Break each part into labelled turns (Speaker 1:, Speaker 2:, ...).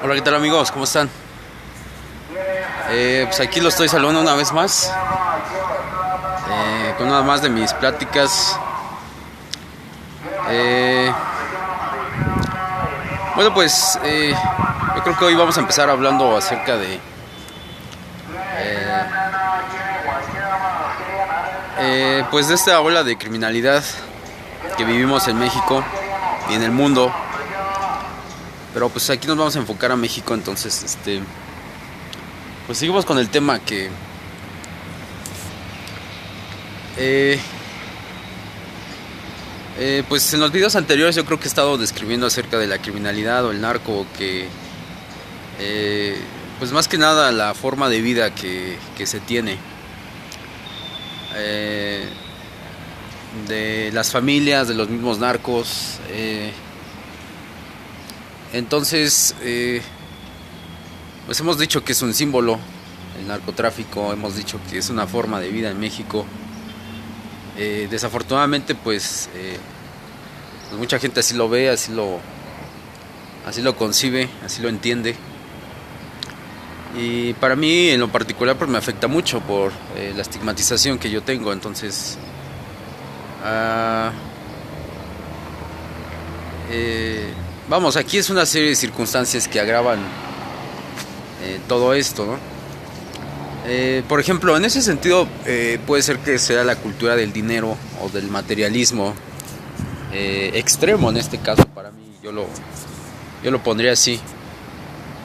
Speaker 1: Hola, ¿qué tal amigos? ¿Cómo están? Pues aquí lo estoy saludando una vez más, con una más de mis pláticas. Eh, bueno, pues yo creo que hoy vamos a empezar hablando acerca de, pues de esta ola de criminalidad que vivimos en México y en el mundo. Pero pues aquí nos vamos a enfocar a México, entonces, pues seguimos con el tema que eh, pues en los videos anteriores yo creo que he estado describiendo acerca de la criminalidad o el narco, que eh, pues más que nada la forma de vida que se tiene, eh, de las familias, de los mismos narcos. Entonces, pues hemos dicho que es un símbolo el narcotráfico, hemos dicho que es una forma de vida en México. Desafortunadamente, pues mucha gente así lo ve, así lo concibe, así lo entiende. Y para mí en lo particular pues me afecta mucho por la estigmatización que yo tengo. Entonces, ah, vamos, aquí es una serie de circunstancias que agravan todo esto, ¿no? Por ejemplo, en ese sentido puede ser que sea la cultura del dinero o del materialismo extremo. En este caso para mí yo lo pondría así: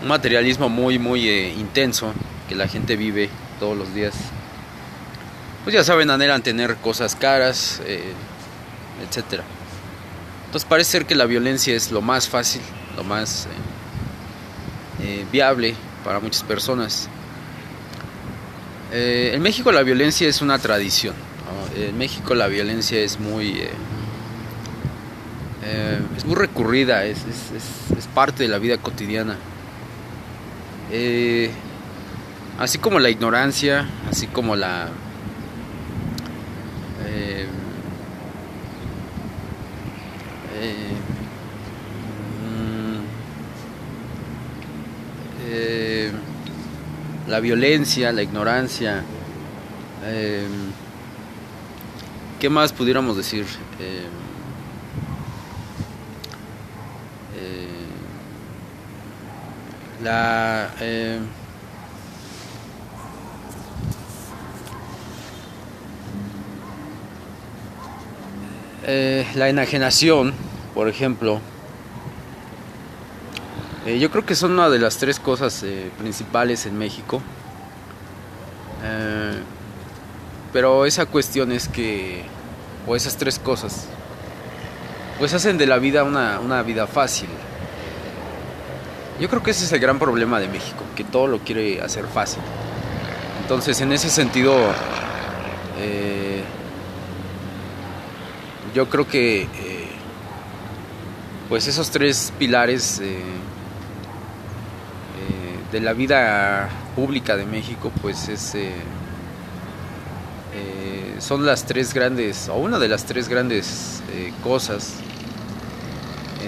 Speaker 1: un materialismo muy intenso que la gente vive todos los días. Pues ya saben, anhelan tener cosas caras, etcétera. Entonces parece ser que la violencia es lo más fácil, lo más viable para muchas personas. En México la violencia es una tradición, ¿no? En México la violencia es muy recurrida, es parte de la vida cotidiana. Así como la ignorancia, así como eh, eh, mm, eh, la violencia, la ignorancia. eh, ¿Qué más pudiéramos decir? Eh, eh, la la enajenación, por ejemplo. Yo creo que son una de las tres cosas principales en México. Eh, pero esa cuestión es que, o esas tres cosas, pues hacen de la vida una vida fácil. Yo creo que ese es el gran problema de México, que todo lo quiere hacer fácil. Entonces, en ese sentido, eh, yo creo que pues esos tres pilares de la vida pública de México, pues son las tres grandes, o una de las tres grandes cosas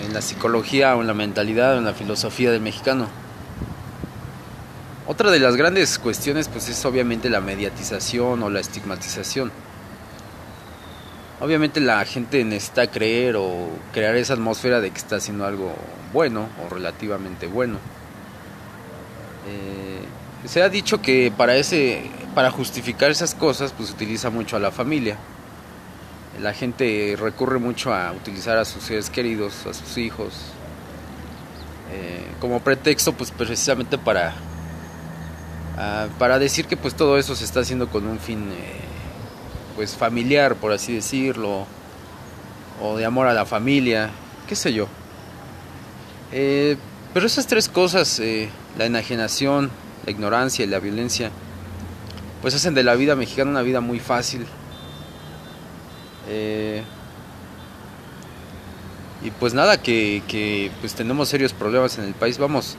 Speaker 1: en la psicología o en la mentalidad o en la filosofía del mexicano. Otra de las grandes cuestiones pues es obviamente la mediatización o la estigmatización. Obviamente la gente necesita creer o crear esa atmósfera de que está haciendo algo bueno o relativamente bueno. Se ha dicho que para justificar esas cosas pues se utiliza mucho a la familia. La gente recurre mucho a utilizar a sus seres queridos, a sus hijos, como pretexto pues precisamente para decir que pues todo eso se está haciendo con un fin pues familiar, por así decirlo, o de amor a la familia, qué sé yo. Pero esas tres cosas, la enajenación, la ignorancia y la violencia, pues hacen de la vida mexicana una vida muy fácil. Y pues nada, que pues tenemos serios problemas en el país. Vamos,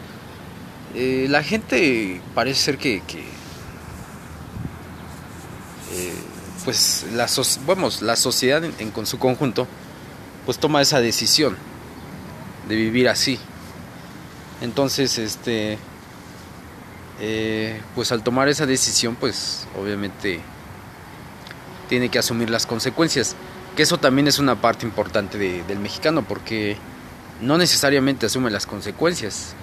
Speaker 1: la gente parece ser eh, pues la sociedad con su conjunto pues toma esa decisión de vivir así. Entonces, pues al tomar esa decisión, pues obviamente tiene que asumir las consecuencias. Que eso también es una parte importante del mexicano, porque no necesariamente asume las consecuencias.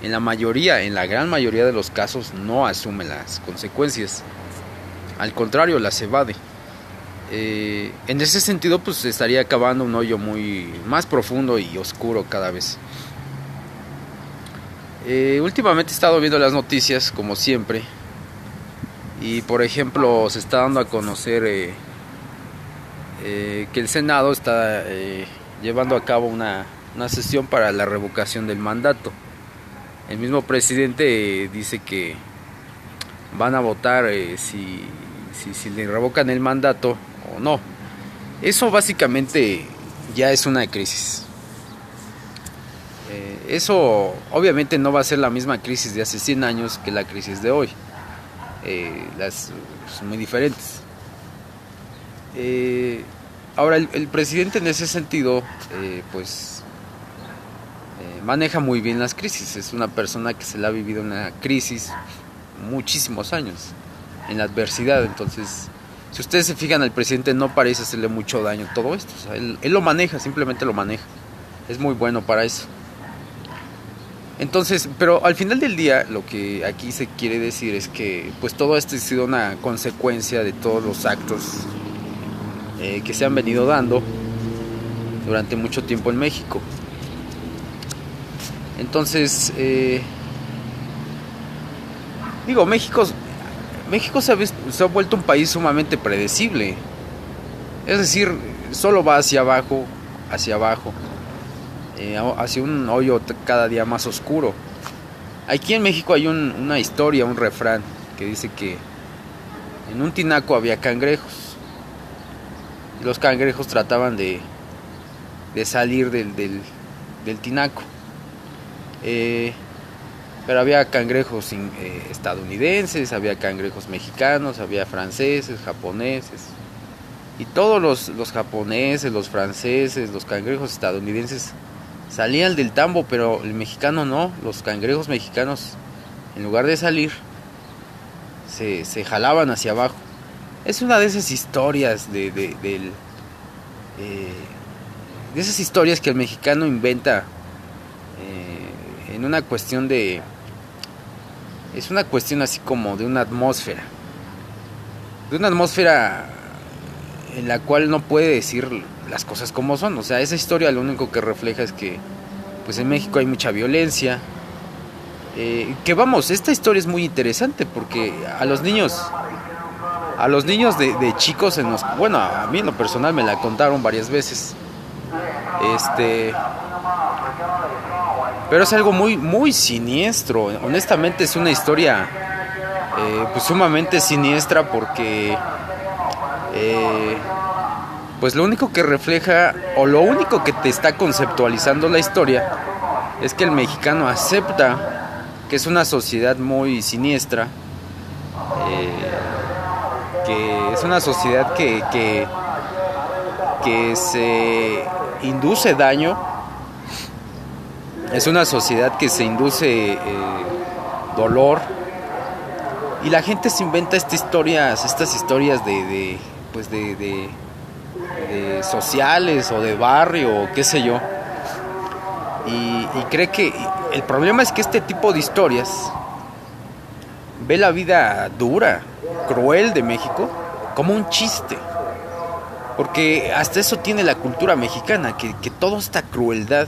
Speaker 1: En la gran mayoría de los casos no asume las consecuencias. Al contrario, las evade. En ese sentido, pues estaría cavando un hoyo muy más profundo y oscuro cada vez. Últimamente he estado viendo las noticias, como siempre, y por ejemplo se está dando a conocer que el Senado está llevando a cabo una sesión para la revocación del mandato. El mismo presidente dice que van a votar si le revocan el mandato o no. Eso básicamente ya es una crisis. Eso obviamente no va a ser la misma crisis de hace 100 años que la crisis de hoy. Son muy diferentes. Ahora el presidente en ese sentido pues maneja muy bien las crisis. Es una persona que se la ha vivido en una crisis muchísimos años, en la adversidad. Entonces, si ustedes se fijan, al presidente no parece hacerle mucho daño todo esto. O sea, él lo maneja, simplemente lo maneja. Es muy bueno para eso. Entonces, pero al final del día, lo que aquí se quiere decir es que pues todo esto ha sido una consecuencia de todos los actos que se han venido dando durante mucho tiempo en México. Entonces, México se ha vuelto un país sumamente predecible. Es decir, solo va hacia abajo, hacia un hoyo cada día más oscuro. Aquí en México hay una historia, un refrán que dice que en un tinaco había cangrejos. Y los cangrejos trataban de salir del tinaco. Pero había cangrejos estadounidenses, había cangrejos mexicanos, había franceses, japoneses. Y todos los japoneses, los franceses, los cangrejos estadounidenses salían del tambo, pero el mexicano no. Los cangrejos mexicanos, en lugar de salir, se jalaban hacia abajo. Es una de esas historias de esas historias que el mexicano inventa en una cuestión es una cuestión así como de una atmósfera en la cual no puede decir las cosas como son. O sea, esa historia lo único que refleja es que pues en México hay mucha violencia, que vamos, esta historia es muy interesante porque a los niños de chicos bueno, a mí en lo personal me la contaron varias veces. Pero es algo muy muy siniestro. Honestamente es una historia pues sumamente siniestra porque pues lo único que refleja o lo único que te está conceptualizando la historia es que el mexicano acepta que es una sociedad muy siniestra, que es una sociedad que se induce daño, es una sociedad que se induce dolor, y la gente se inventa estas historias de sociales o de barrio o qué sé yo, y cree que el problema es que este tipo de historias ve la vida dura, cruel de México como un chiste, porque hasta eso tiene la cultura mexicana, que toda esta crueldad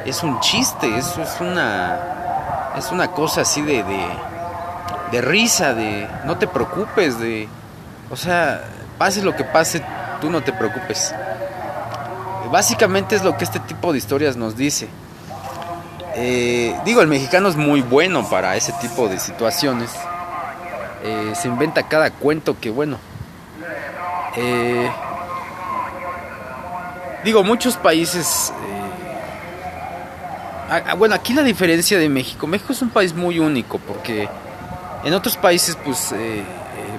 Speaker 1: es un chiste, es una cosa así de risa, de no te preocupes, o sea, pase lo que pase, tú no te preocupes. Básicamente es lo que este tipo de historias nos dice. El mexicano es muy bueno para ese tipo de situaciones. Se inventa cada cuento que bueno. Muchos países. Bueno, aquí la diferencia de México es un país muy único porque en otros países, pues,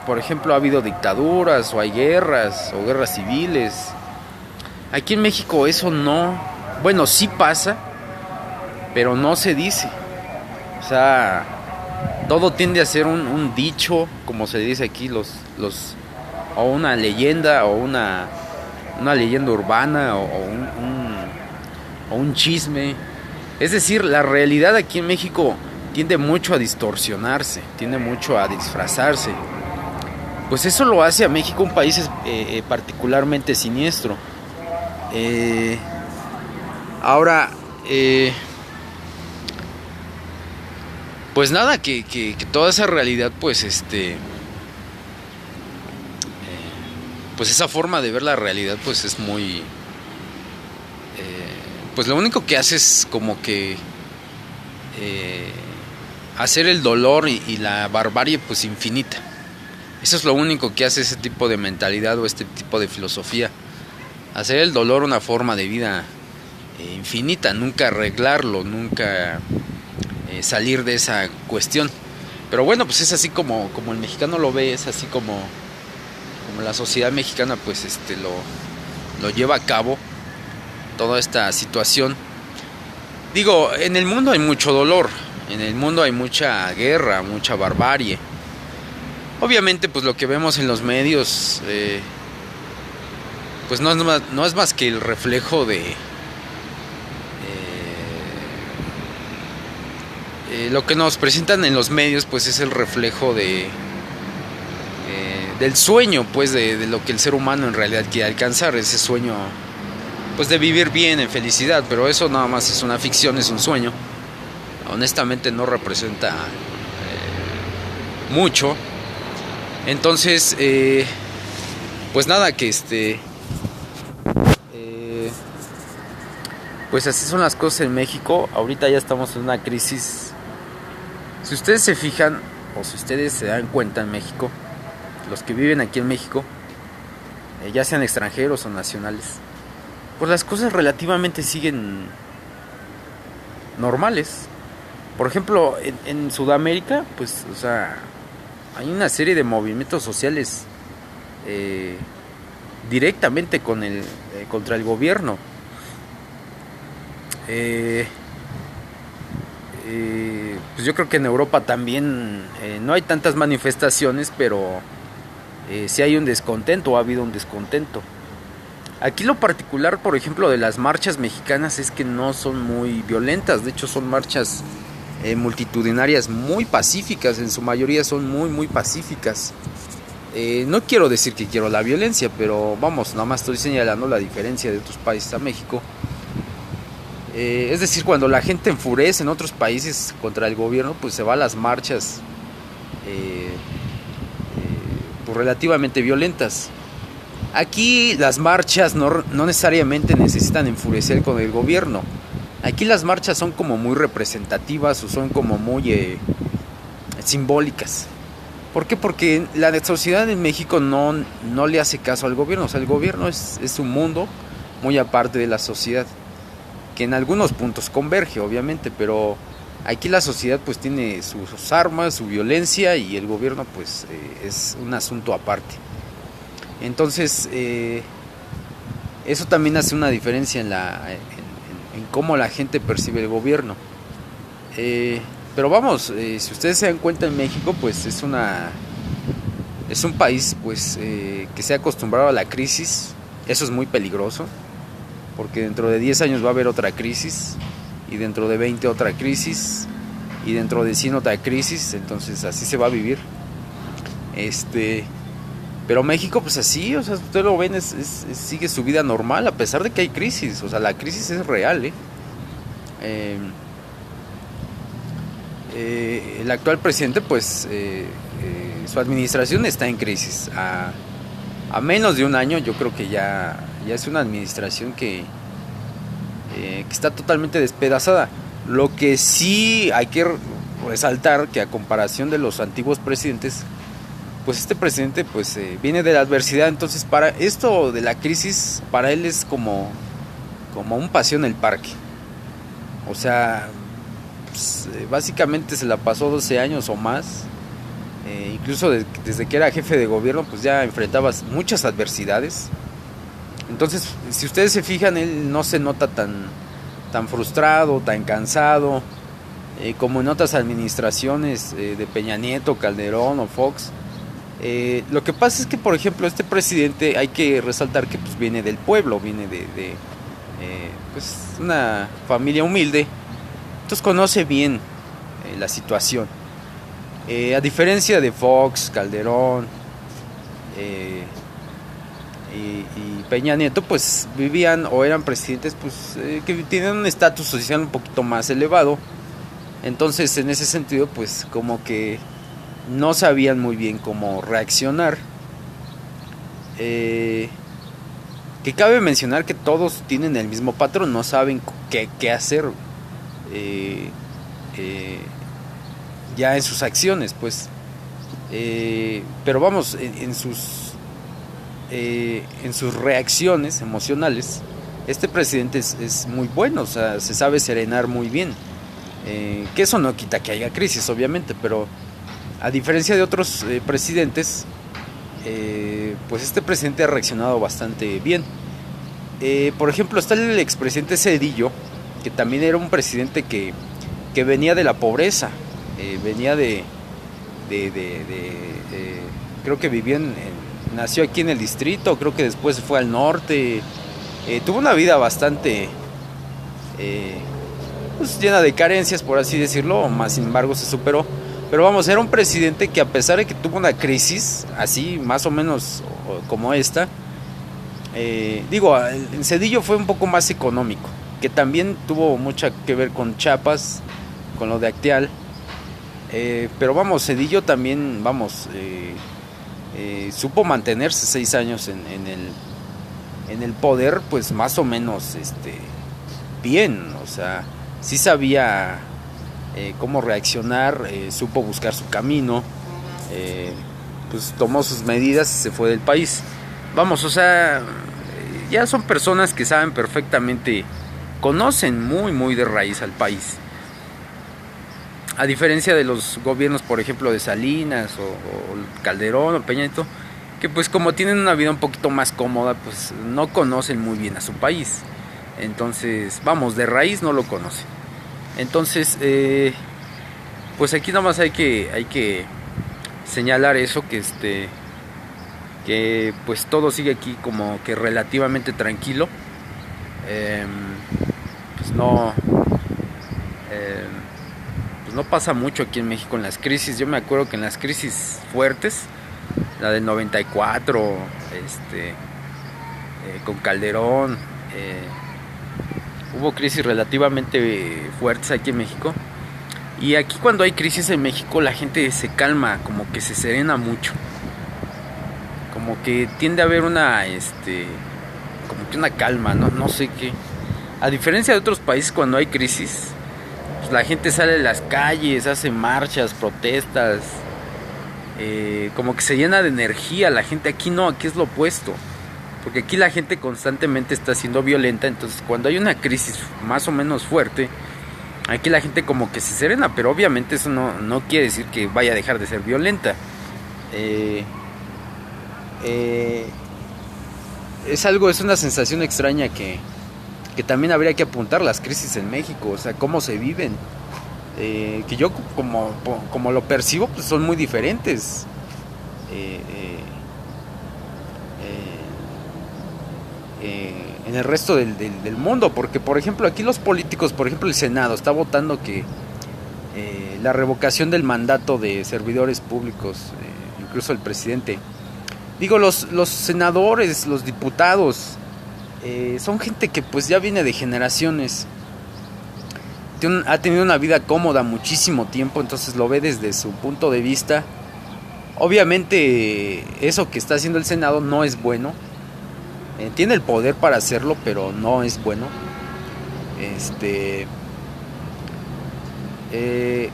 Speaker 1: por ejemplo, ha habido dictaduras o hay guerras o guerras civiles. Aquí en México eso no, bueno, sí pasa, pero no se dice. O sea, todo tiende a ser un dicho, como se dice aquí, o una leyenda, o una leyenda urbana, o un chisme. Es decir, la realidad aquí en México tiende mucho a distorsionarse, tiende mucho a disfrazarse. Pues eso lo hace a México un país particularmente siniestro. Ahora, pues nada, que toda esa realidad, pues pues esa forma de ver la realidad, pues es muy, pues lo único que hace es como que hacer el dolor y la barbarie pues infinita. Eso es lo único que hace ese tipo de mentalidad o este tipo de filosofía. Hacer el dolor una forma de vida infinita, nunca arreglarlo, nunca salir de esa cuestión. Pero bueno, pues es así como el mexicano lo ve, es así como la sociedad mexicana pues lo lleva a cabo, toda esta situación. Digo, en el mundo hay mucho dolor, en el mundo hay mucha guerra, mucha barbarie. Obviamente pues lo que vemos en los medios pues no es más que el reflejo de lo que nos presentan en los medios, pues es el reflejo del sueño, pues de lo que el ser humano en realidad quiere alcanzar, ese sueño pues de vivir bien, en felicidad. Pero eso nada más es una ficción, es un sueño. Honestamente no representa mucho. Entonces pues nada, que pues así son las cosas en México. Ahorita ya estamos en una crisis. Si ustedes se fijan, o si ustedes se dan cuenta, en México, los que viven aquí en México, ya sean extranjeros o nacionales, pues las cosas relativamente siguen normales. Por ejemplo, en Sudamérica, pues, o sea, hay una serie de movimientos sociales directamente contra el gobierno. Pues yo creo que en Europa también no hay tantas manifestaciones, pero sí hay un descontento, o ha habido un descontento. Aquí lo particular, por ejemplo, de las marchas mexicanas es que no son muy violentas. De hecho, son marchas multitudinarias muy pacíficas. En su mayoría son muy, muy pacíficas. No quiero decir que quiero la violencia, pero vamos, nada más estoy señalando la diferencia de otros países a México. Es decir, cuando la gente enfurece en otros países contra el gobierno, pues se va a las marchas pues relativamente violentas. Aquí las marchas no necesariamente necesitan enfurecer con el gobierno. Aquí las marchas son como muy representativas o son como muy simbólicas. ¿Por qué? Porque la sociedad en México no le hace caso al gobierno. O sea, el gobierno es un mundo muy aparte de la sociedad, que en algunos puntos converge, obviamente, pero aquí la sociedad pues tiene sus armas, su violencia, y el gobierno pues es un asunto aparte. Entonces eso también hace una diferencia en cómo la gente percibe el gobierno. Pero vamos, si ustedes se dan cuenta, en México pues es un país pues que se ha acostumbrado a la crisis. Eso es muy peligroso, porque dentro de 10 años va a haber otra crisis, y dentro de 20 otra crisis, y dentro de 100 otra crisis. Entonces así se va a vivir. Pero México pues así, o sea, ustedes lo ven, sigue su vida normal a pesar de que hay crisis. O sea, la crisis es real, el actual presidente pues su administración está en crisis. A menos de un año yo creo que ya es una administración que está totalmente despedazada. Lo que sí hay que resaltar, que a comparación de los antiguos presidentes, pues este presidente pues viene de la adversidad. Entonces, para esto de la crisis, para él es como un paseo en el parque. O sea, pues, básicamente se la pasó 12 años o más. Incluso desde que era jefe de gobierno pues ya enfrentaba muchas adversidades. Entonces, si ustedes se fijan, él no se nota tan frustrado, tan cansado. como en otras administraciones de Peña Nieto, Calderón o Fox. Lo que pasa es que, por ejemplo, este presidente hay que resaltar que pues, viene del pueblo, viene de pues, una familia humilde, entonces conoce bien la situación. A diferencia de Fox, Calderón y Peña Nieto, pues vivían o eran presidentes pues, que tienen un estatus social un poquito más elevado. Entonces, en ese sentido, pues como que no sabían muy bien cómo reaccionar. Que cabe mencionar que todos tienen el mismo patrón, no saben qué hacer ya en sus acciones, pues. Pero vamos, en sus reacciones emocionales, este presidente es muy bueno, o sea, se sabe serenar muy bien. Que eso no quita que haya crisis, obviamente, pero a diferencia de otros presidentes, pues este presidente ha reaccionado bastante bien. Por ejemplo, está el expresidente Zedillo, que también era un presidente que venía de la pobreza, venía creo que vivía nació aquí en el distrito, creo que después fue al norte, tuvo una vida bastante pues llena de carencias, por así decirlo, más sin embargo se superó. Pero vamos, era un presidente que, a pesar de que tuvo una crisis así más o menos como esta, en Zedillo fue un poco más económico, que también tuvo mucho que ver con Chiapas, con lo de Acteal. Pero vamos, Zedillo también, supo mantenerse 6 años en el poder, pues más o menos bien, o sea, sí sabía cómo reaccionar, supo buscar su camino, pues tomó sus medidas y se fue del país. Vamos, o sea, ya son personas que saben perfectamente, conocen muy muy de raíz al país. A diferencia de los gobiernos, por ejemplo, de Salinas o Calderón o Peña Nieto, que pues como tienen una vida un poquito más cómoda, pues no conocen muy bien a su país. Entonces, vamos, de raíz no lo conocen. Entonces, pues aquí nomás hay que señalar eso, que pues todo sigue aquí como que relativamente tranquilo. Pues no pasa mucho aquí en México en las crisis. Yo me acuerdo que en las crisis fuertes, la del 94, con Calderón, hubo crisis relativamente fuertes aquí en México. Y aquí, cuando hay crisis en México, la gente se calma, como que se serena mucho, como que tiende a haber como que una calma, no sé qué. A diferencia de otros países, cuando hay crisis, pues la gente sale a las calles, hace marchas, protestas, como que se llena de energía la gente. Aquí no, aquí es lo opuesto, porque aquí la gente constantemente está siendo violenta. Entonces, cuando hay una crisis más o menos fuerte, aquí la gente como que se serena, pero obviamente eso no quiere decir que vaya a dejar de ser violenta. Es una sensación extraña que también habría que apuntar, las crisis en México, o sea, cómo se viven. Que yo como lo percibo, pues son muy diferentes. En el resto del mundo, porque por ejemplo aquí los políticos, por ejemplo el Senado está votando que la revocación del mandato de servidores públicos, incluso el presidente. Digo, los senadores, los diputados, son gente que pues ya viene de generaciones, ha tenido una vida cómoda muchísimo tiempo, entonces lo ve desde su punto de vista. Obviamente eso que está haciendo el Senado no es bueno. Tiene el poder para hacerlo, pero no es bueno.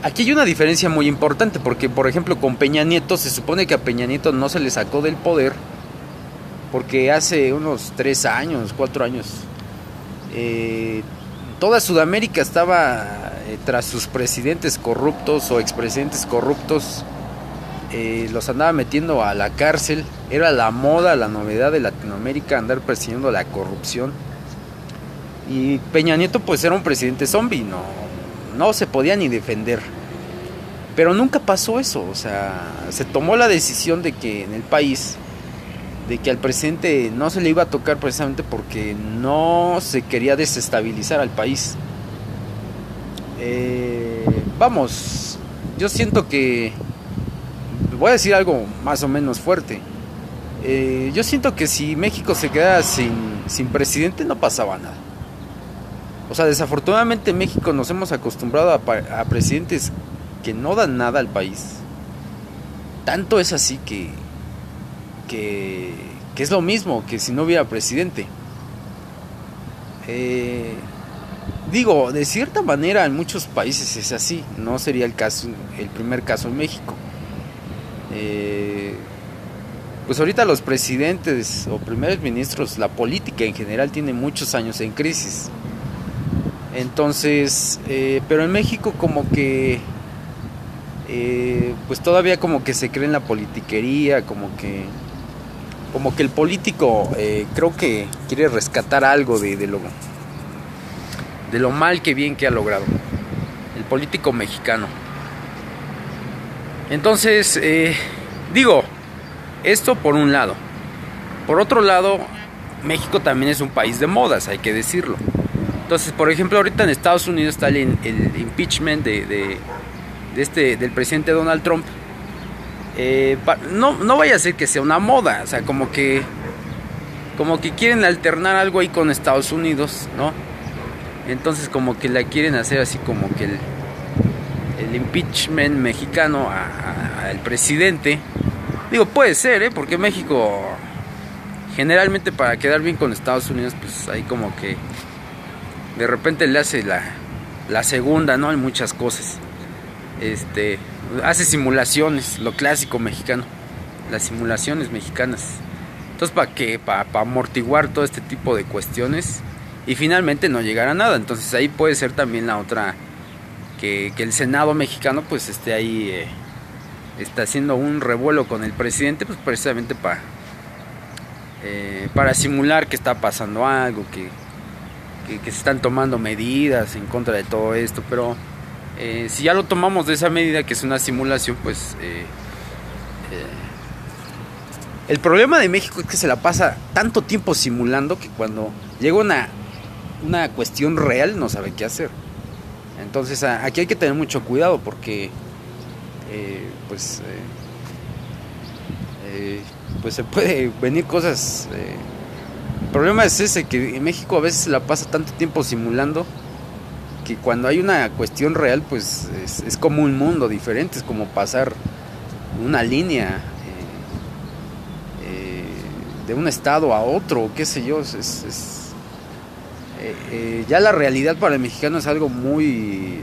Speaker 1: Aquí hay una diferencia muy importante, porque por ejemplo con Peña Nieto, se supone que a Peña Nieto no se le sacó del poder porque hace unos 3 años, 4 años, toda Sudamérica estaba tras sus presidentes corruptos o expresidentes corruptos. Los andaba metiendo a la cárcel. Era la moda, la novedad de Latinoamérica, andar persiguiendo la corrupción. Y Peña Nieto pues era un presidente zombie, no se podía ni defender. Pero nunca pasó eso, o sea, se tomó la decisión de que en el país, de que al presidente no se le iba a tocar precisamente porque no se quería desestabilizar al país. Vamos, yo siento que, voy a decir algo más o menos fuerte. Yo siento que si México se quedara sin presidente no pasaba nada. O sea, desafortunadamente en México nos hemos acostumbrado a presidentes que no dan nada al país. Tanto es así que es lo mismo que si no hubiera presidente. Digo, de cierta manera en muchos países es así. No sería el primer caso en México. Pues ahorita los presidentes o primeros ministros, la política en general tiene muchos años en crisis. Entonces, pero en México como que, pues todavía como que se cree en la politiquería, como que el político creo que quiere rescatar algo de lo mal que bien que ha logrado el político mexicano. Entonces, digo, esto por un lado. Por otro lado, México también es un país de modas, hay que decirlo. Entonces, por ejemplo, ahorita en Estados Unidos está el impeachment del presidente Donald Trump. No vaya a ser que sea una moda, o sea, como que quieren alternar algo ahí con Estados Unidos, ¿no? Entonces como que la quieren hacer así como que el impeachment mexicano al presidente. Digo, puede ser, porque México generalmente para quedar bien con Estados Unidos, pues ahí como que de repente le hace la segunda, ¿no? En muchas cosas. Hace simulaciones, lo clásico mexicano, las simulaciones mexicanas. Entonces, para amortiguar todo este tipo de cuestiones y finalmente no llegar a nada. Entonces ahí puede ser también la otra, que el Senado mexicano pues esté ahí, está haciendo un revuelo con el presidente, pues precisamente para simular que está pasando algo, que se están tomando medidas en contra de todo esto. Pero si ya lo tomamos de esa medida, que es una simulación, pues el problema de México es que se la pasa tanto tiempo simulando que cuando llega una cuestión real no sabe qué hacer. Entonces aquí hay que tener mucho cuidado porque pues se puede venir cosas. El problema es ese, que en México a veces se la pasa tanto tiempo simulando que cuando hay una cuestión real pues es como un mundo diferente, es como pasar una línea de un estado a otro, qué sé yo. Ya la realidad para el mexicano es algo muy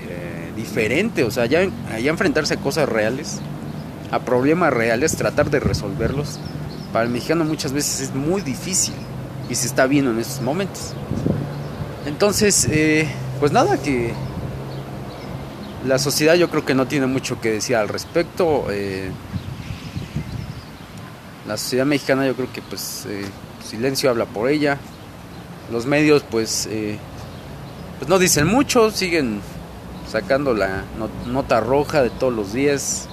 Speaker 1: diferente. O sea, ya enfrentarse a cosas reales, a problemas reales, tratar de resolverlos, para el mexicano muchas veces es muy difícil, y se está viendo en estos momentos. Entonces, pues nada, que la sociedad yo creo que no tiene mucho que decir al respecto. La sociedad mexicana yo creo que pues silencio habla por ella. Los medios pues no dicen mucho, siguen sacando la nota roja de todos los días.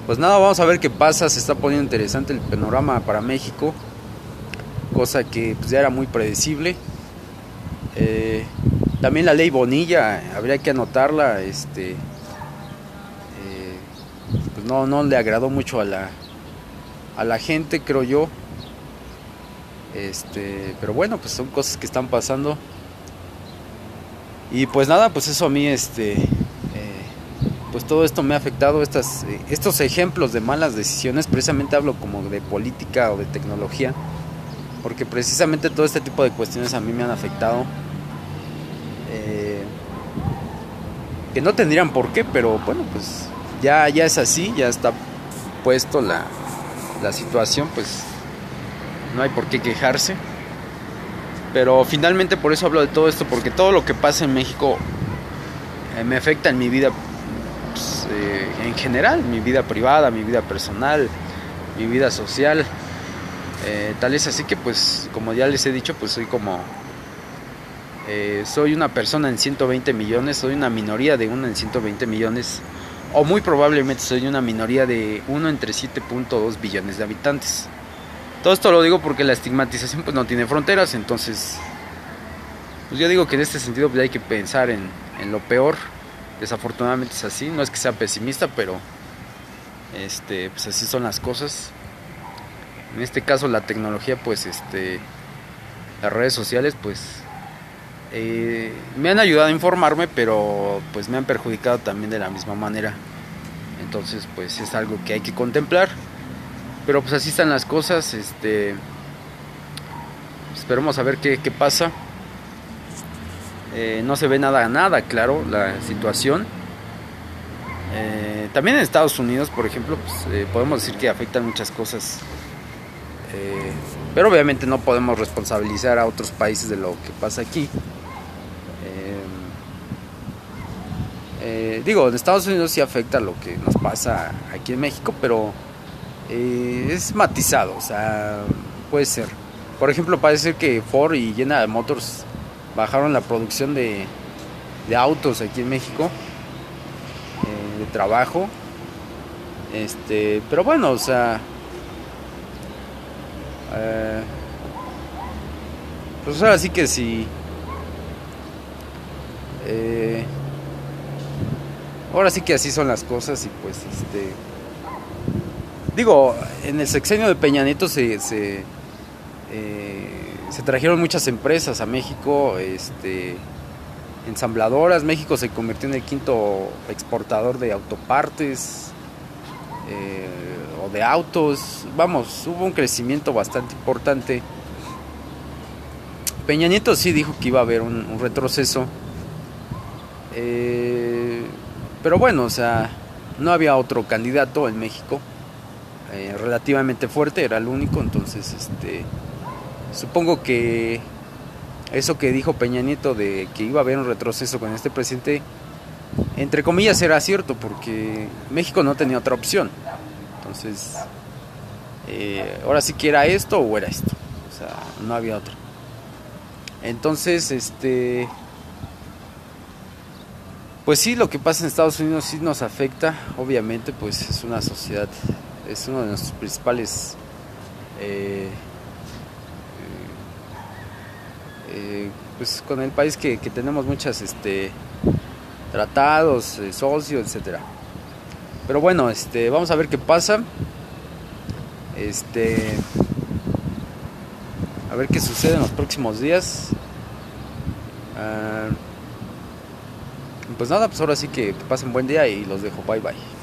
Speaker 1: Pues nada, vamos a ver qué pasa. Se está poniendo interesante el panorama para México, cosa que pues ya era muy predecible. También la ley Bonilla, habría que anotarla. Pues no le agradó mucho a la gente, creo yo. Pero bueno, pues son cosas que están pasando. Y pues nada, pues eso a mí, pues todo esto me ha afectado. Estos ejemplos de malas decisiones, precisamente hablo como de política o de tecnología, porque precisamente todo este tipo de cuestiones a mí me han afectado, que no tendrían por qué, pero bueno, pues ya es así, ya está puesto la situación, pues no hay por qué quejarse. Pero finalmente por eso hablo de todo esto, porque todo lo que pasa en México me afecta en mi vida, pues, en general, mi vida privada, mi vida personal, mi vida social. Tal es así que pues, como ya les he dicho, pues soy como soy una persona en 120 millones, soy una minoría de uno en 120 millones, o muy probablemente soy una minoría de uno entre 7.2 billones de habitantes. Todo esto lo digo porque la estigmatización pues no tiene fronteras, entonces pues yo digo que en este sentido pues hay que pensar en lo peor. Desafortunadamente es así, no es que sea pesimista, pero pues así son las cosas. En este caso la tecnología, pues las redes sociales, pues me han ayudado a informarme, pero pues me han perjudicado también de la misma manera. Entonces pues es algo que hay que contemplar. Pero pues así están las cosas. Esperemos a ver qué pasa. No se ve nada claro la situación. También en Estados Unidos, por ejemplo, pues, podemos decir que afectan muchas cosas. Pero obviamente no podemos responsabilizar a otros países de lo que pasa aquí. Digo, en Estados Unidos sí afecta lo que nos pasa aquí en México, pero es matizado, o sea, puede ser. Por ejemplo, parece que Ford y General Motors bajaron la producción de autos aquí en México, de trabajo. Pero bueno, o sea, pues ahora sí que sí. Ahora sí que así son las cosas y pues digo, en el sexenio de Peña Nieto se trajeron muchas empresas a México, ensambladoras. México se convirtió en el quinto exportador de autopartes, o de autos. Vamos, hubo un crecimiento bastante importante. Peña Nieto sí dijo que iba a haber un retroceso, pero bueno, o sea, no había otro candidato en México relativamente fuerte, era el único. Entonces supongo que eso que dijo Peña Nieto de que iba a haber un retroceso con este presidente, entre comillas, era cierto, porque México no tenía otra opción. Entonces ahora sí que era esto o era esto, o sea, no había otra. Entonces pues sí, lo que pasa en Estados Unidos sí nos afecta. Obviamente pues es una sociedad, es uno de nuestros principales pues con el país que tenemos muchas tratados, socios, etcétera. Pero bueno, vamos a ver qué pasa. A ver qué sucede en los próximos días. Pues nada, pues ahora sí que pasen buen día y los dejo. Bye bye.